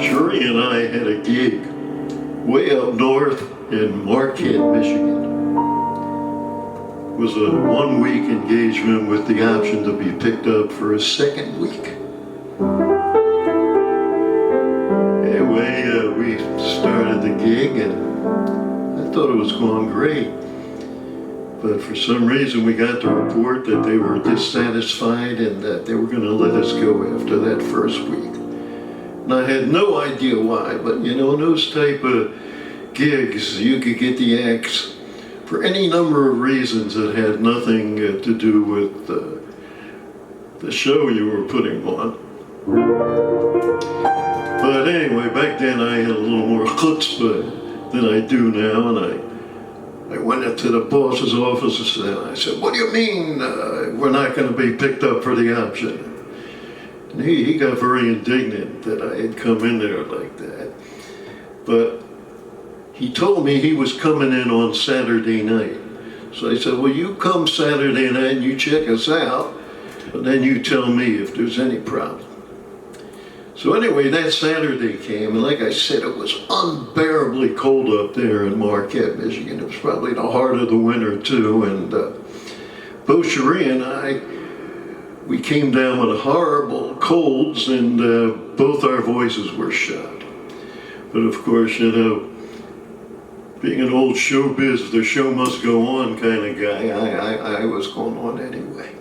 Shuri and I had a gig way up north in Marquette, Michigan. It was a one-week engagement with the option to be picked up for a second week. Anyway, we started the gig and I thought it was going great. But for some reason we got the report that they were dissatisfied and that they were going to let us go after that first week. And I had no idea why, but you know, in those type of gigs, you could get the axe for any number of reasons that had nothing to do with the show you were putting on. But anyway, back then I had a little more chutzpah than I do now, and I went into the boss's office and I said, "What do you mean we're not going to be picked up for the option?" And he got very indignant that I had come in there like that. But he told me he was coming in on Saturday night. So I said, "Well, you come Saturday night and you check us out, and then you tell me if there's any problem." So anyway, that Saturday came, and like I said, it was unbearably cold up there in Marquette, Michigan. It was probably the heart of the winter too, and both Cherie and I, we came down with horrible colds, and both our voices were shot. But of course, you know, being an old showbiz, the show must go on kind of guy, I was going on anyway.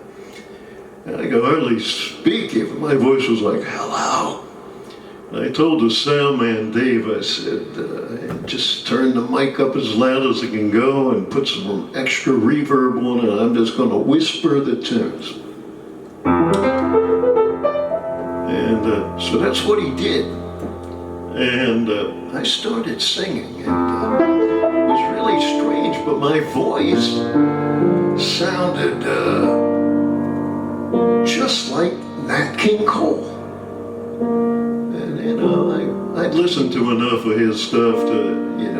And I could hardly speak even. My voice was like, "Hello." And I told the sound man, Dave, I said, just turn the mic up as loud as it can go and put some extra reverb on it. I'm just going to whisper the tunes. And so that's what he did. And I started singing, and it was really strange, but my voice sounded just like Nat King Cole. And you know, I'd listened to enough of his stuff to, you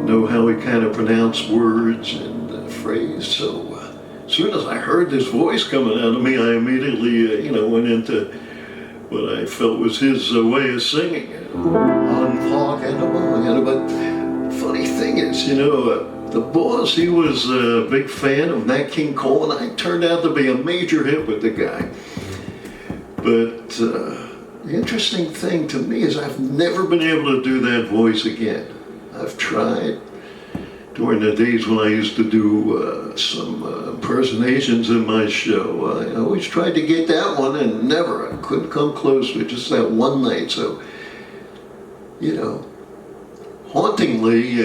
know how he kind of pronounced words and phrase. So as soon as I heard this voice coming out of me, I immediately, went into what I felt was his way of singing. Unforgettable. But funny thing is, the boss, he was a big fan of Nat King Cole, and I turned out to be a major hit with the guy. But the interesting thing to me is I've never been able to do that voice again. I've tried during the days when I used to do some impersonations in my show. I always tried to get that one, and never. I couldn't come close to it, just that one night. So, hauntingly,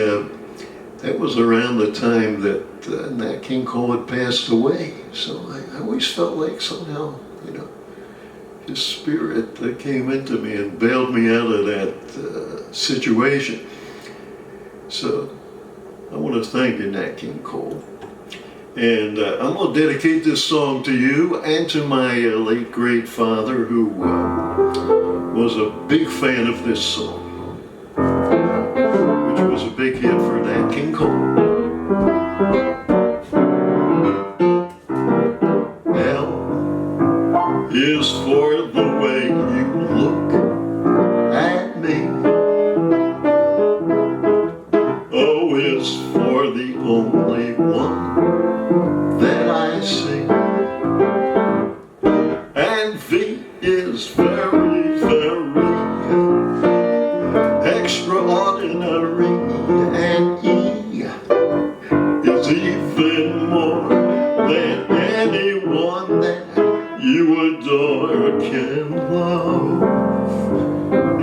that was around the time that Nat King Cole had passed away. So I always felt like somehow, his spirit that came into me and bailed me out of that situation. So I want to thank you, Nat King Cole. And I'm going to dedicate this song to you and to my late great father, who was a big fan of this song, which was a big hit for Nat King Cole. Is for the way you look at me. O is for the only one that I see. And V is very, very extraordinary. And E is even more than anyone that you adore can love.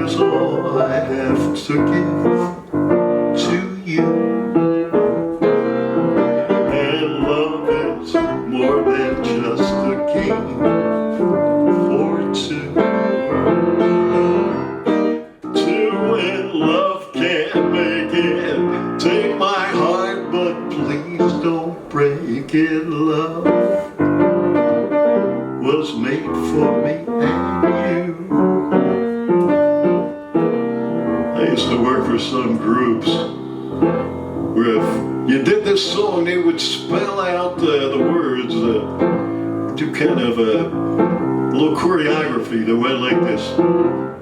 Is all I have to give to you. And love is more than just a game for two. Two in love can't make it. Take my heart, but please don't break it. Love was made for me and you. I used to work for some groups where if you did this song, they would spell out the words, do kind of a little choreography that went like this.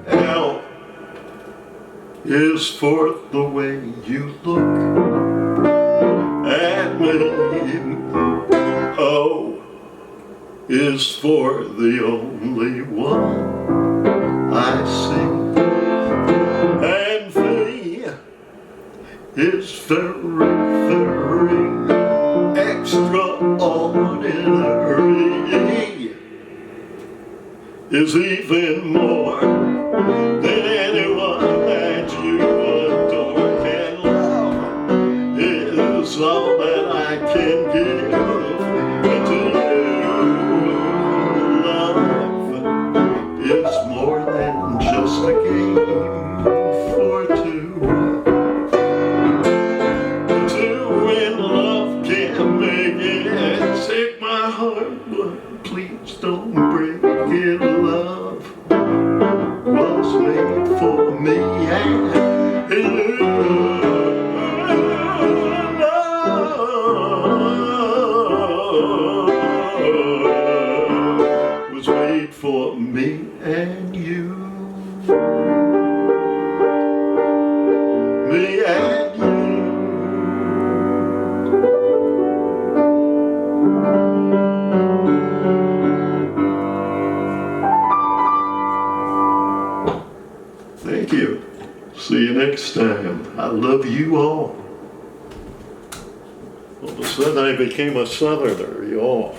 L is for the way you look at me. O is for the only one I see. And V is very, very extraordinary. E is even more than anyone that you adore. And love is all that I can give to you. Love is more than just a game for two. Two in love can make it. Take my heart, but please don't break it. Love was made for me and you. Love was made for me and you. Me and you. Thank you. See you next time. I love you all. All of a sudden I became a Southerner, y'all.